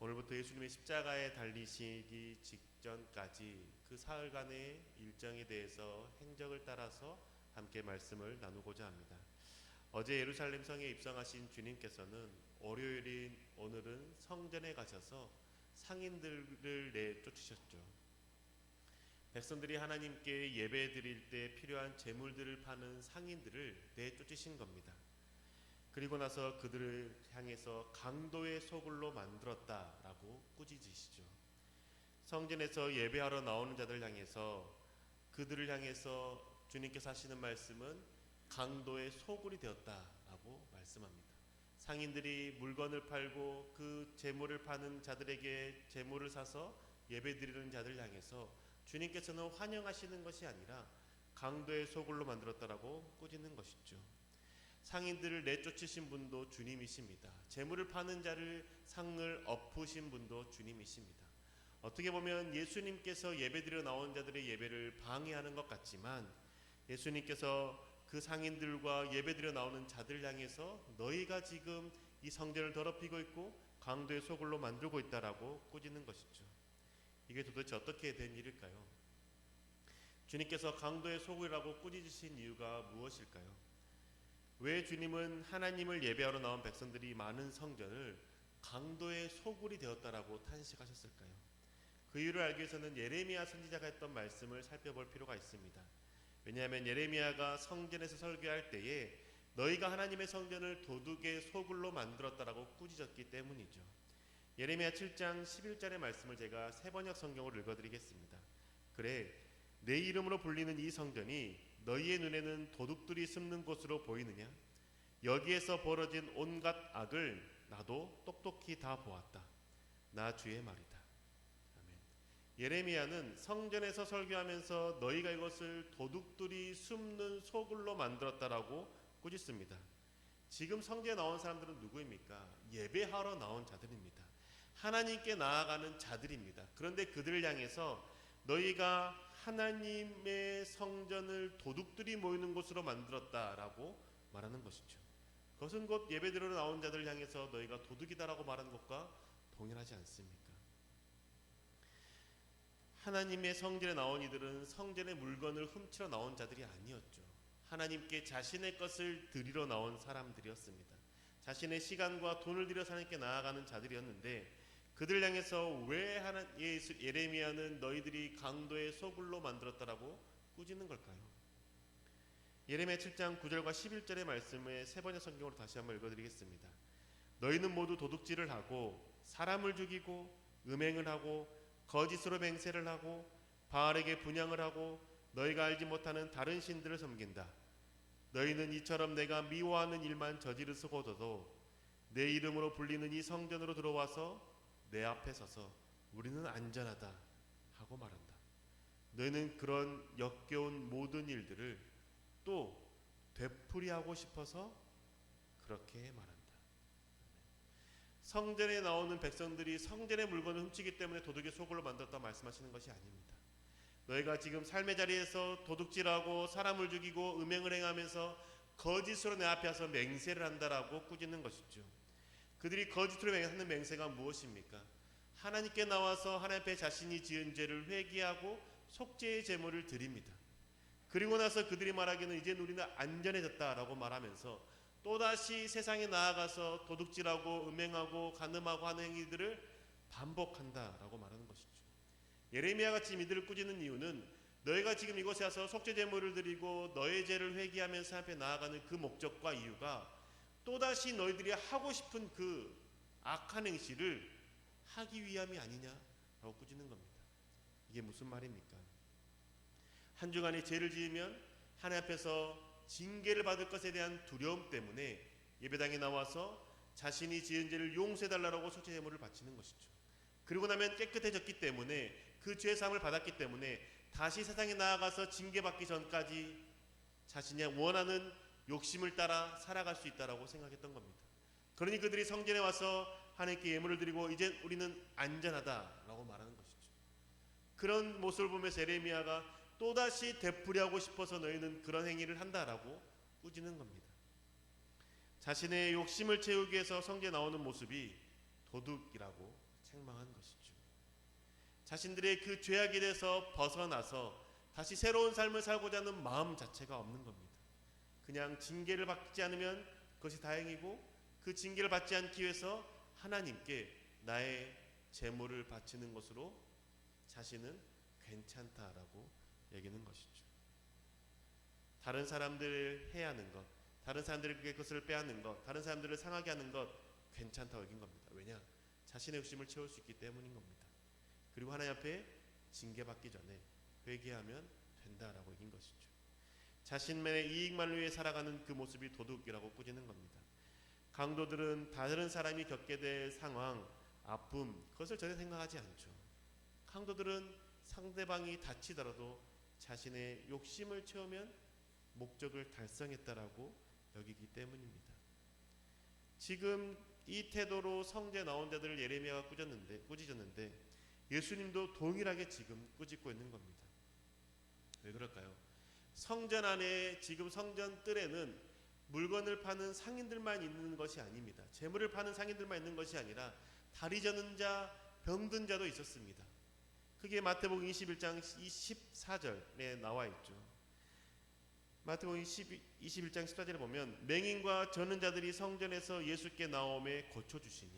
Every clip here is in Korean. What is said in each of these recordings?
오늘부터 예수님의 십자가에 달리시기 직전까지 그 사흘간의 일정에 대해서 행적을 따라서 함께 말씀을 나누고자 합니다. 어제 예루살렘 성에 입성하신 주님께서는 월요일인 오늘은 성전에 가셔서 상인들을 내쫓으셨죠. 백성들이 하나님께 예배 드릴 때 필요한 제물들을 파는 상인들을 내쫓으신 겁니다. 그리고 나서 그들을 향해서 강도의 소굴로 만들었다라고 꾸짖으시죠. 성전에서 예배하러 나오는 자들 향해서 그들을 향해서 주님께서 하시는 말씀은 강도의 소굴이 되었다라고 말씀합니다. 상인들이 물건을 팔고 그 재물을 파는 자들에게 재물을 사서 예배드리는 자들 향해서 주님께서는 환영하시는 것이 아니라 강도의 소굴로 만들었다라고 꾸짖는 것이죠. 상인들을 내쫓으신 분도 주님이십니다. 재물을 파는 자를 상을 엎으신 분도 주님이십니다. 어떻게 보면 예수님께서 예배드려 나온 자들의 예배를 방해하는 것 같지만 예수님께서 그 상인들과 예배드려 나오는 자들 향해서 너희가 지금 이 성전을 더럽히고 있고 강도의 소굴로 만들고 있다라고 꾸짖는 것이죠. 이게 도대체 어떻게 된 일일까요? 주님께서 강도의 소굴이라고 꾸짖으신 이유가 무엇일까요? 왜 주님은 하나님을 예배하러 나온 백성들이 많은 성전을 강도의 소굴이 되었다라고 탄식하셨을까요? 그 이유를 알기 위해서는 예레미야 선지자가 했던 말씀을 살펴볼 필요가 있습니다. 왜냐하면 예레미야가 성전에서 설교할 때에 너희가 하나님의 성전을 도둑의 소굴로 만들었다라고 꾸짖었기 때문이죠. 예레미야 7장 11절의 말씀을 제가 새번역 성경으로 읽어드리겠습니다. 그래, 내 이름으로 불리는 이 성전이 너희의 눈에는 도둑들이 숨는 곳으로 보이느냐? 여기에서 벌어진 온갖 악을 나도 똑똑히 다 보았다. 나 주의 말이다. 아멘. 예레미야는 성전에서 설교하면서 너희가 이것을 도둑들이 숨는 소굴로 만들었다라고 꾸짖습니다. 지금 성전에 나온 사람들은 누구입니까? 예배하러 나온 자들입니다. 하나님께 나아가는 자들입니다. 그런데 그들을 향해서 너희가 하나님의 성전을 도둑들이 모이는 곳으로 만들었다라고 말하는 것이죠. 그것은 곧 예배드리러 나온 자들 향해서 너희가 도둑이다라고 말하는 것과 동일하지 않습니까? 하나님의 성전에 나온 이들은 성전의 물건을 훔치러 나온 자들이 아니었죠. 하나님께 자신의 것을 드리러 나온 사람들이었습니다. 자신의 시간과 돈을 들여서 하나님께 나아가는 자들이었는데 그들 향해서 왜 예레미야는 너희들이 강도의 소굴로 만들었다라고 꾸짖는 걸까요? 예레미야 7장 9절과 11절의 말씀을 세 번의 성경으로 다시 한번 읽어드리겠습니다. 너희는 모두 도둑질을 하고 사람을 죽이고 음행을 하고 거짓으로 맹세를 하고 바알에게 분향을 하고 너희가 알지 못하는 다른 신들을 섬긴다. 너희는 이처럼 내가 미워하는 일만 저지르고서도 내 이름으로 불리는 이 성전으로 들어와서 내 앞에 서서 우리는 안전하다 하고 말한다. 너희는 그런 역겨운 모든 일들을 또 되풀이하고 싶어서 그렇게 말한다. 성전에 나오는 백성들이 성전의 물건을 훔치기 때문에 도둑의 소굴로 만들었다 말씀하시는 것이 아닙니다. 너희가 지금 삶의 자리에서 도둑질하고 사람을 죽이고 음행을 행하면서 거짓으로 내 앞에 와서 맹세를 한다라고 꾸짖는 것이죠. 그들이 거짓으로 하는 맹세가 무엇입니까? 하나님께 나와서 하나님 앞에 자신이 지은 죄를 회개하고 속죄의 제물을 드립니다. 그리고 나서 그들이 말하기는 이제 우리는 안전해졌다라고 말하면서 또다시 세상에 나아가서 도둑질하고 음행하고 간음하고 하는 행위들을 반복한다라고 말하는 것이죠. 예레미야가 지금 이들을 꾸짖는 이유는 너희가 지금 이곳에 와서 속죄 제물을 드리고 너의 죄를 회개하면서 하나님 앞에 나아가는 그 목적과 이유가 또다시 너희들이 하고 싶은 그 악한 행실을 하기 위함이 아니냐라고 꾸짖는 겁니다. 이게 무슨 말입니까? 한 주간에 죄를 지으면 하나님 앞에서 징계를 받을 것에 대한 두려움 때문에 예배당에 나와서 자신이 지은 죄를 용서해달라고 속죄 제물을 바치는 것이죠. 그리고 나면 깨끗해졌기 때문에 그 죄 사함을 받았기 때문에 다시 세상에 나아가서 징계받기 전까지 자신이 원하는 욕심을 따라 살아갈 수 있다라고 생각했던 겁니다. 그러니 그들이 성전에 와서 하나님께 예물을 드리고 이제 우리는 안전하다라고 말하는 것이죠. 그런 모습을 보면서 예레미야가 또다시 되풀이하고 싶어서 너희는 그런 행위를 한다라고 꾸짖는 겁니다. 자신의 욕심을 채우기 위해서 성전에 나오는 모습이 도둑이라고 책망한 것이죠. 자신들의 그 죄악에 대해서 벗어나서 다시 새로운 삶을 살고자 하는 마음 자체가 없는 겁니다. 그냥 징계를 받지 않으면 그것이 다행이고, 그 징계를 받지 않기 위해서 하나님께 나의 재물을 바치는 것으로 자신은 괜찮다라고 여기는 것이죠. 다른 사람들을 해하는 것, 다른 사람들에게 그것을 빼앗는 것, 다른 사람들을 상하게 하는 것 괜찮다고 여긴 겁니다. 왜냐? 자신의 욕심을 채울 수 있기 때문인 겁니다. 그리고 하나님 앞에 징계받기 전에 회개하면 된다라고 여긴 것이죠. 자신만의 이익만을 위해 살아가는 그 모습이 도둑이라고 꾸짖는 겁니다. 강도들은 다른 사람이 겪게 될 상황, 아픔, 그것을 전혀 생각하지 않죠. 강도들은 상대방이 다치더라도 자신의 욕심을 채우면 목적을 달성했다라고 여기기 때문입니다. 지금 이 태도로 성전에 나온 자들을 예레미야가 꾸짖었는데 예수님도 동일하게 지금 꾸짖고 있는 겁니다. 왜 그럴까요? 성전 안에, 지금 성전 뜰에는 물건을 파는 상인들만 있는 것이 아닙니다. 재물을 파는 상인들만 있는 것이 아니라 다리 저는 자, 병든 자도 있었습니다. 그게 마태복음 21장 14절에 나와 있죠. 마태복음 21장 14절에 보면 맹인과 저는 자들이 성전에서 예수께 나오매 고쳐주시니,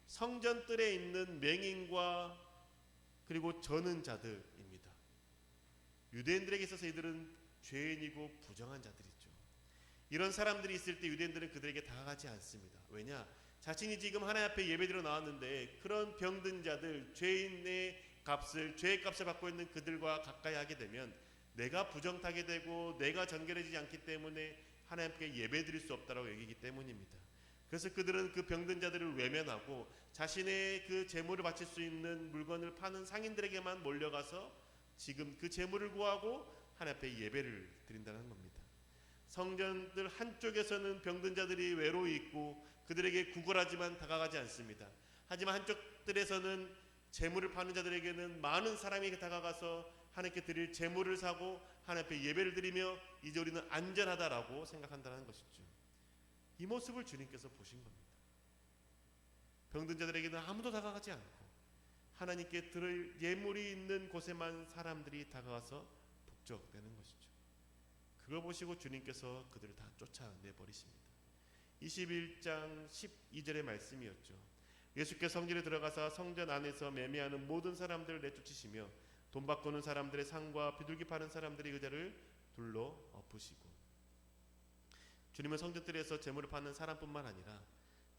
성전 뜰에 있는 맹인과 그리고 저는 자들입니다. 유대인들에게 있어서 이들은 죄인이고 부정한 자들이죠. 이런 사람들이 있을 때 유대인들은 그들에게 다가가지 않습니다. 왜냐? 자신이 지금 하나님 앞에 예배드려 나왔는데 그런 병든 자들, 죄인의 값을, 죄의 값을 받고 있는 그들과 가까이 하게 되면 내가 부정타게 되고 내가 정결해지지 않기 때문에 하나님께 예배드릴 수 없다고 여기기 때문입니다. 그래서 그들은 그 병든 자들을 외면하고 자신의 그 재물을 바칠 수 있는 물건을 파는 상인들에게만 몰려가서 지금 그 재물을 구하고 하나님 앞에 예배를 드린다는 겁니다. 성전들 한쪽에서는 병든 자들이 외로이 있고 그들에게 구걸하지만 다가가지 않습니다. 하지만 한쪽들에서는 재물을 파는 자들에게는 많은 사람이 다가가서 하나님께 드릴 재물을 사고 하나님 앞에 예배를 드리며 이제 우리는 안전하다라고 생각한다는 것이죠. 이 모습을 주님께서 보신 겁니다. 병든 자들에게는 아무도 다가가지 않고 하나님께 드릴 예물이 있는 곳에만 사람들이 다가가서 북적대는 것이죠. 그걸 보시고 주님께서 그들을 다 쫓아내버리십니다. 21장 12절의 말씀이었죠. 예수께서 성전에 들어가서 성전 안에서 매매하는 모든 사람들을 내쫓으시며 돈 바꾸는 사람들의 상과 비둘기 파는 사람들의 의자를 둘러 엎으시고, 주님은 성전뜰에서 재물을 파는 사람뿐만 아니라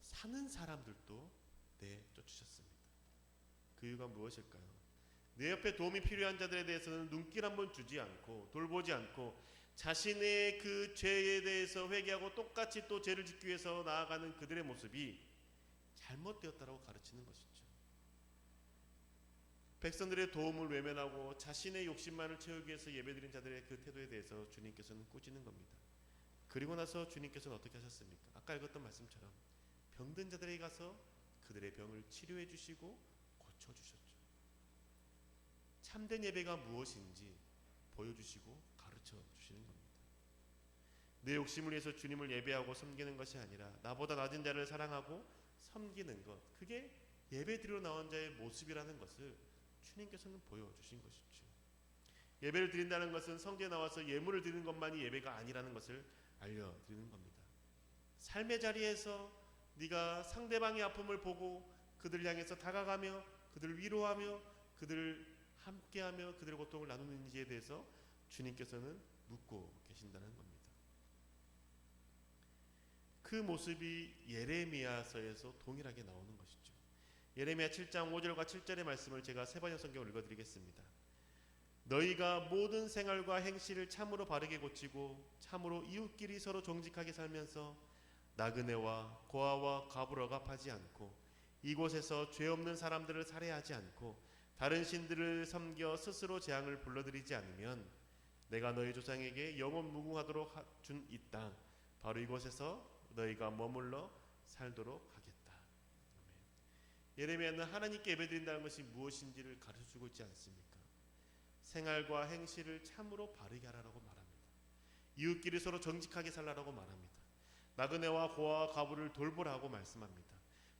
사는 사람들도 내쫓으셨습니다. 그 이유가 무엇일까요? 내 옆에 도움이 필요한 자들에 대해서는 눈길 한번 주지 않고 돌보지 않고 자신의 그 죄에 대해서 회개하고 똑같이 또 죄를 짓기 위해서 나아가는 그들의 모습이 잘못되었다고 가르치는 것이죠. 백성들의 도움을 외면하고 자신의 욕심만을 채우기 위해서 예배드린 자들의 그 태도에 대해서 주님께서는 꾸짖는 겁니다. 그리고 나서 주님께서는 어떻게 하셨습니까? 아까 읽었던 말씀처럼 병든 자들에게 가서 그들의 병을 치료해 주시고 고쳐주셨죠. 참된 예배가 무엇인지 보여주시고 가르쳐 주시는 겁니다. 내 욕심을 위해서 주님을 예배하고 섬기는 것이 아니라 나보다 낮은 자를 사랑하고 섬기는 것, 그게 예배드리러 나온 자의 모습이라는 것을 주님께서는 보여주신 것이죠. 예배를 드린다는 것은 성전에 나와서 예물을 드리는 것만이 예배가 아니라는 것을 알려드리는 겁니다. 삶의 자리에서 네가 상대방의 아픔을 보고 그들을 향해서 다가가며 그들을 위로하며 그들을 함께하며 그들의 고통을 나누는지에 대해서 주님께서는 묻고 계신다는 겁니다. 그 모습이 예레미야서에서 동일하게 나오는 것이죠. 예레미야 7장 5절과 7절의 말씀을 제가 세 번역 성경을 읽어드리겠습니다. 너희가 모든 생활과 행실을 참으로 바르게 고치고 참으로 이웃끼리 서로 정직하게 살면서 나그네와 고아와 과부를 억압하지 않고 이곳에서 죄 없는 사람들을 살해하지 않고 다른 신들을 섬겨 스스로 재앙을 불러들이지 않으면 내가 너희 조상에게 영원 무궁하도록 준 이 땅 바로 이곳에서 너희가 머물러 살도록 하겠다. 예레미야는 하나님께 예배드린다는 것이 무엇인지를 가르쳐주고 있지 않습니까? 생활과 행실을 참으로 바르게 하라고 말합니다. 이웃끼리 서로 정직하게 살라고 말합니다. 나그네와 고아와 과부를 돌보라고 말씀합니다.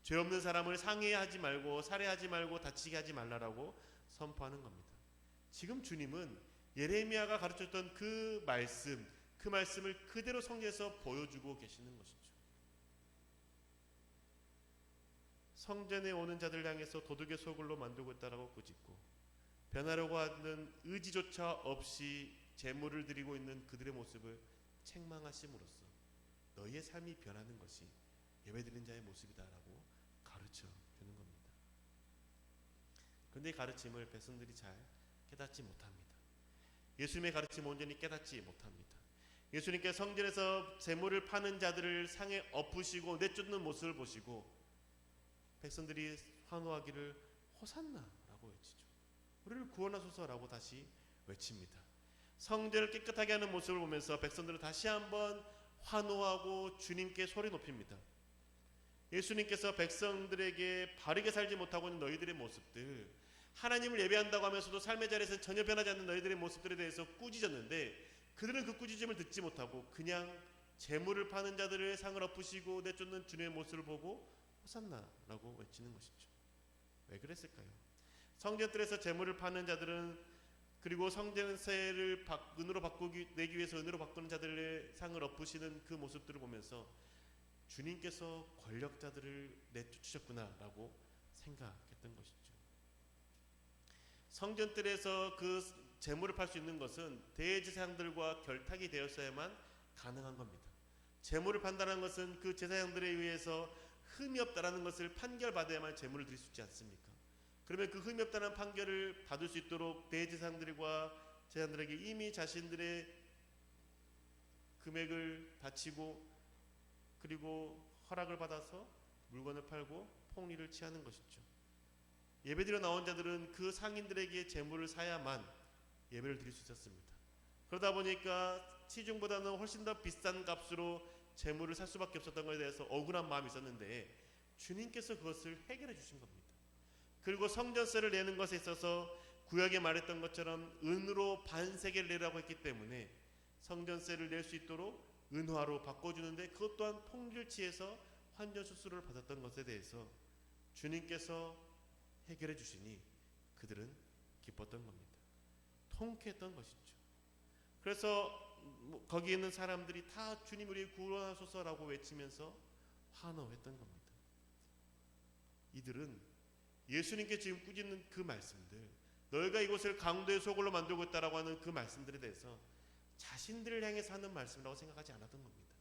죄 없는 사람을 상해하지 말고 살해하지 말고 다치게 하지 말라라고 선포하는 겁니다. 지금 주님은 예레미야가 가르쳤던 그 말씀을 그대로 성경에서 보여주고 계시는 것이죠. 성전에 오는 자들 향해서 도둑의 소굴로 만들고 있다라고 꾸짖고 변하려고 하는 의지조차 없이 제물을 드리고 있는 그들의 모습을 책망하심으로써 너희의 삶이 변하는 것이 예배드리는 자의 모습이다라고 가르쳐 주는 겁니다. 그런데 이 가르침을 백성들이 잘 깨닫지 못합니다. 예수님의 가르침을 온전히 깨닫지 못합니다. 예수님께 성전에서 제물을 파는 자들을 상에 엎으시고 내쫓는 모습을 보시고 백성들이 환호하기를 호산나라고 외치죠. 우리를 구원하소서라고 다시 외칩니다. 성전을 깨끗하게 하는 모습을 보면서 백성들은 다시 한번 환호하고 주님께 소리 높입니다. 예수님께서 백성들에게 바르게 살지 못하고 있는 너희들의 모습들, 하나님을 예배한다고 하면서도 삶의 자리에서 전혀 변하지 않는 너희들의 모습들에 대해서 꾸짖었는데 그들은 그 꾸짖음을 듣지 못하고 그냥 재물을 파는 자들의 상을 엎으시고 내쫓는 주님의 모습을 보고 호산나라고 외치는 것이죠. 왜 그랬을까요? 성전들에서 재물을 파는 자들은 그리고 성전세를 은으로 내기 위해서 은으로 바꾸는 자들의 상을 엎으시는 그 모습들을 보면서 주님께서 권력자들을 내쫓으셨구나라고 생각했던 것이죠. 성전들에서 그 재물을 팔 수 있는 것은 대제사장들과 결탁이 되었어야만 가능한 겁니다. 재물을 판다는 것은 그 제사장들에 의해서 흠이 없다라는 것을 판결받아야만 재물을 드릴 수 있지 않습니까? 그러면 그 흠이 없다는 판결을 받을 수 있도록 대제사장들과 제사장들에게 이미 자신들의 금액을 바치고 그리고 허락을 받아서 물건을 팔고 폭리를 취하는 것이죠. 예배드려 나온 자들은 그 상인들에게 재물을 사야만 예배를 드릴 수 있었습니다. 그러다 보니까 시중보다는 훨씬 더 비싼 값으로 재물을 살 수밖에 없었던 것에 대해서 억울한 마음이 있었는데 주님께서 그것을 해결해 주신 겁니다. 그리고 성전세를 내는 것에 있어서 구약에 말했던 것처럼 은으로 반세겔을 내라고 했기 때문에 성전세를 낼 수 있도록 은화로 바꿔주는데 그것 또한 폭리를 취해서 환전 수수료를 받았던 것에 대해서 주님께서 해결해 주시니 그들은 기뻤던 겁니다. 통쾌했던 것이죠. 그래서 거기 있는 사람들이 다 주님 우리 구원하소서라고 외치면서 환호했던 겁니다. 이들은 예수님께 지금 꾸짖는 그 말씀들, 너희가 이곳을 강도의 소굴로 만들고 있다라고 하는 그 말씀들에 대해서 자신들을 향해서 하는 말씀이라고 생각하지 않았던 겁니다.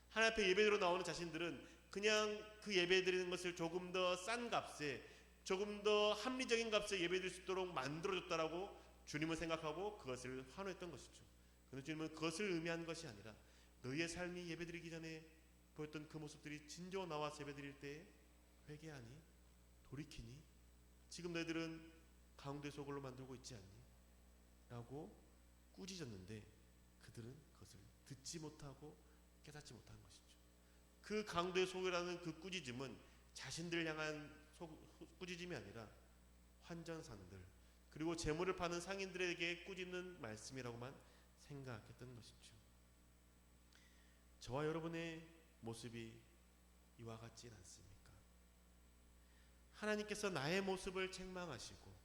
하나님 앞에 예배드리러 나오는 자신들은 그냥 그 예배드리는 것을 조금 더 싼 값에 조금 더 합리적인 값에 예배드릴 수 있도록 만들어줬다라고 주님은 생각하고 그것을 환호했던 것이죠. 그런데 주님은 그것을 의미한 것이 아니라 너희의 삶이 예배드리기 전에 보였던 그 모습들이 진정 나와서 예배드릴 때 회개하니 돌이키니 지금 너희들은 강도의 소굴로 만들고 있지 않니? 라고 꾸짖었는데 그들은 그것을 듣지 못하고 깨닫지 못한 것이죠. 그 강도의 소굴이라는 그 꾸짖음은 자신들을 향한 꾸짖음이 아니라 환전상들 그리고 재물을 파는 상인들에게 꾸짖는 말씀이라고만 생각했던 것이죠. 저와 여러분의 모습이 이와 같진 않습니까? 하나님께서 나의 모습을 책망하시고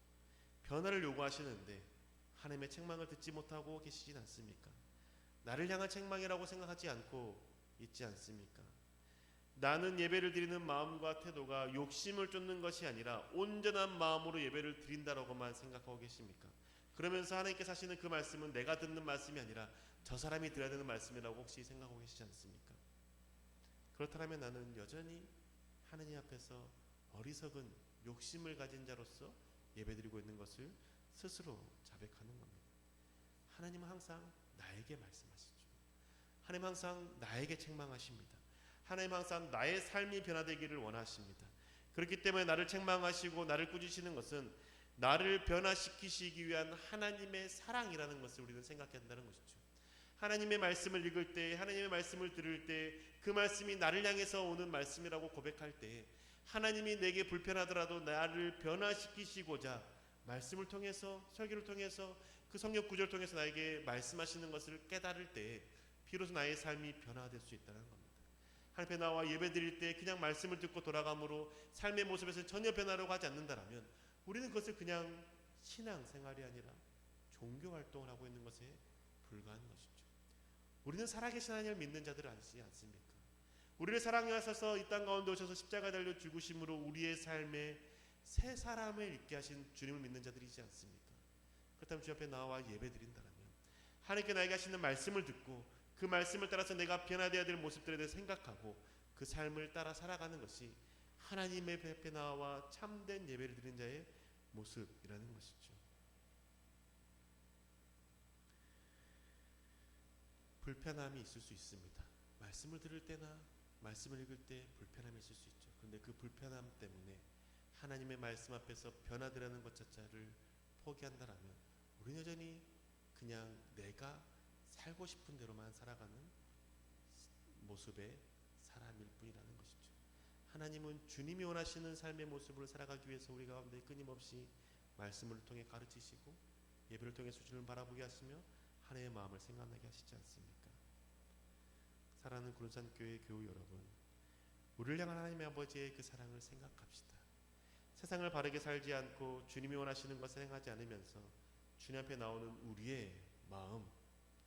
변화를 요구하시는데 하나님의 책망을 듣지 못하고 계시진 않습니까? 나를 향한 책망이라고 생각하지 않고 있지 않습니까? 나는 예배를 드리는 마음과 태도가 욕심을 쫓는 것이 아니라 온전한 마음으로 예배를 드린다라고만 생각하고 계십니까? 그러면서 하나님께서 하시는 그 말씀은 내가 듣는 말씀이 아니라 저 사람이 들어야 되는 말씀이라고 혹시 생각하고 계시지 않습니까? 그렇다면 나는 여전히 하나님 앞에서 어리석은 욕심을 가진 자로서 예배드리고 있는 것을 스스로 자백하는 겁니다. 하나님은 항상 나에게 말씀하시죠. 하나님은 항상 나에게 책망하십니다. 하나님은 항상 나의 삶이 변화되기를 원하십니다. 그렇기 때문에 나를 책망하시고 나를 꾸짖으시는 것은 나를 변화시키시기 위한 하나님의 사랑이라는 것을 우리는 생각해야 한다는 것이죠. 하나님의 말씀을 읽을 때, 하나님의 말씀을 들을 때 그 말씀이 나를 향해서 오는 말씀이라고 고백할 때 하나님이 내게 불편하더라도 나를 변화시키시고자 말씀을 통해서 설교를 통해서 그 성경 구절을 통해서 나에게 말씀하시는 것을 깨달을 때 비로소 나의 삶이 변화될 수 있다는 겁니다. 하나님 앞에 나와 예배드릴 때 그냥 말씀을 듣고 돌아감으로 삶의 모습에서 전혀 변하려고 하지 않는다라면 우리는 그것을 그냥 신앙생활이 아니라 종교활동을 하고 있는 것에 불과한 것이죠. 우리는 살아계신 하나님을 믿는 자들 아니지 않습니까? 우리를 사랑하셔서 이 땅 가운데 오셔서 십자가 달려 죽으심으로 우리의 삶에 새 사람을 있게 하신 주님을 믿는 자들이지 않습니까? 그렇다면 주 앞에 나와 예배드린다면 하나님께 나에게 하시는 말씀을 듣고 그 말씀을 따라서 내가 변화되어야 될 모습들에 대해 생각하고 그 삶을 따라 살아가는 것이 하나님의 앞에 나와 참된 예배를 드리는 자의 모습이라는 것이죠. 불편함이 있을 수 있습니다. 말씀을 들을 때나 말씀을 읽을 때 불편함이 있을 수 있죠. 그런데 그 불편함 때문에 하나님의 말씀 앞에서 변화되라는 것 자체를 포기한다라면 우리는 여전히 그냥 내가 살고 싶은 대로만 살아가는 모습의 사람일 뿐이라는 것이죠. 하나님은 주님이 원하시는 삶의 모습을 살아가기 위해서 우리 가운데 끊임없이 말씀을 통해 가르치시고 예배를 통해 수준을 바라보게 하시며 하나님의 마음을 생각나게 하시지 않습니까? 사랑하는 구름산교회 교우 여러분, 우리를 향한 하나님의 아버지의 그 사랑을 생각합시다. 세상을 바르게 살지 않고 주님이 원하시는 것을 행하지 않으면서 주님 앞에 나오는 우리의 마음,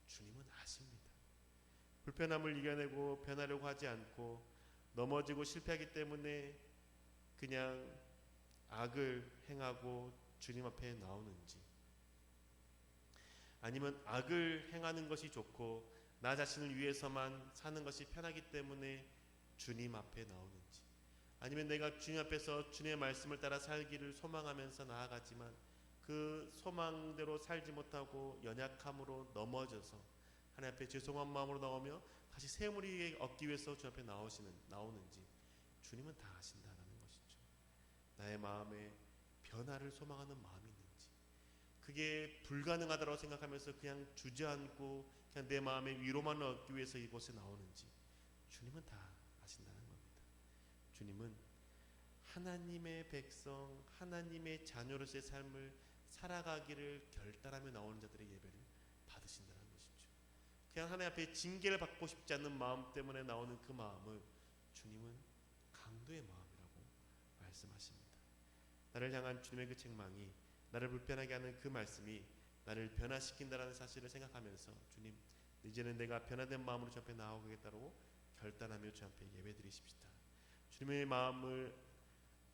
주님은 아십니다. 불편함을 이겨내고 변하려고 하지 않고 넘어지고 실패하기 때문에 그냥 악을 행하고 주님 앞에 나오는지, 아니면 악을 행하는 것이 좋고 나 자신을 위해서만 사는 것이 편하기 때문에 주님 앞에 나오는지, 아니면 내가 주님 앞에서 주님의 말씀을 따라 살기를 소망하면서 나아가지만 그 소망대로 살지 못하고 연약함으로 넘어져서 하나님 앞에 죄송한 마음으로 나오며 다시 새 힘을 얻기 위해서 주님 앞에 나오는지 주님은 다 아신다는 것이죠. 나의 마음에 변화를 소망하는 마음이 있는지, 그게 불가능하다고 생각하면서 그냥 주저앉고 그냥 내 마음의 위로만 얻기 위해서 이곳에 나오는지 주님은 다 아신다는 겁니다. 주님은 하나님의 백성, 하나님의 자녀로서의 삶을 살아가기를 결단하며 나오는 자들의 예배를 받으신다는 것이죠. 그냥 하나님 앞에 징계를 받고 싶지 않는 마음 때문에 나오는 그 마음을 주님은 강도의 마음이라고 말씀하십니다. 나를 향한 주님의 그 책망이, 나를 불편하게 하는 그 말씀이 나를 변화시킨다는 사실을 생각하면서 주님, 이제는 내가 변화된 마음으로 주 앞에 나아가겠다고 결단하며 주 앞에 예배드리십시다. 주님의 마음을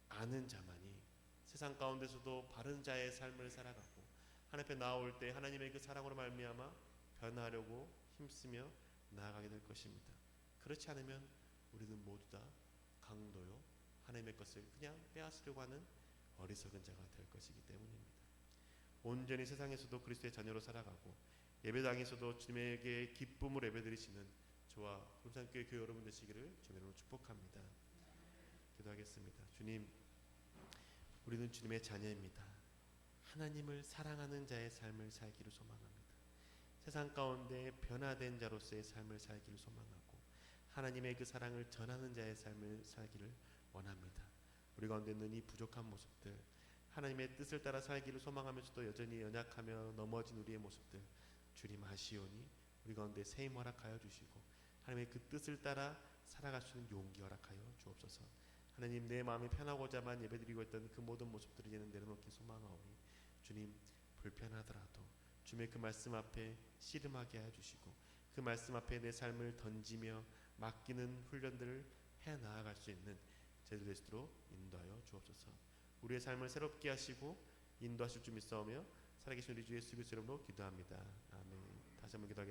아는 자만이 세상 가운데서도 바른 자의 삶을 살아가고 하나님 앞에 나올 때 하나님의 그 사랑으로 말미암아 변화하려고 힘쓰며 나아가게 될 것입니다. 그렇지 않으면 우리는 모두 다 강도요, 하나님의 것을 그냥 빼앗으려고 하는 어리석은 자가 될 것이기 때문입니다. 온전히 세상에서도 그리스도의 자녀로 살아가고 예배당에서도 주님에게 기쁨으로 예배드리시는 저와 구름산교회 교회 여러분 되시기를 주님으로 축복합니다. 기도하겠습니다. 주님, 우리는 주님의 자녀입니다. 하나님을 사랑하는 자의 삶을 살기를 소망합니다. 세상 가운데 변화된 자로서의 삶을 살기를 소망하고 하나님의 그 사랑을 전하는 자의 삶을 살기를 원합니다. 우리 가운데 있는 이 부족한 모습들, 하나님의 뜻을 따라 살기를 소망하면서도 여전히 연약하며 넘어진 우리의 모습들 주님 아시오니 우리 가운데 새 힘 허락하여 주시고 하나님의 그 뜻을 따라 살아갈 수 있는 용기 허락하여 주옵소서. 하나님, 내 마음이 편하고자만 예배드리고 있던 그 모든 모습들을 이제는 내려놓기 소망하오니 주님, 불편하더라도 주님의 그 말씀 앞에 씨름하게 해주시고 그 말씀 앞에 내 삶을 던지며 맡기는 훈련들을 해 나아갈 수 있는 저희들 되시도록 인도하여 주옵소서. 우리의 삶을 새롭게 하시고 인도하실 줄 믿사오며 살아계신 우리 주 예수 그리스도 이름으로 기도합니다. 아멘. 다시 한번 기도하겠습니다.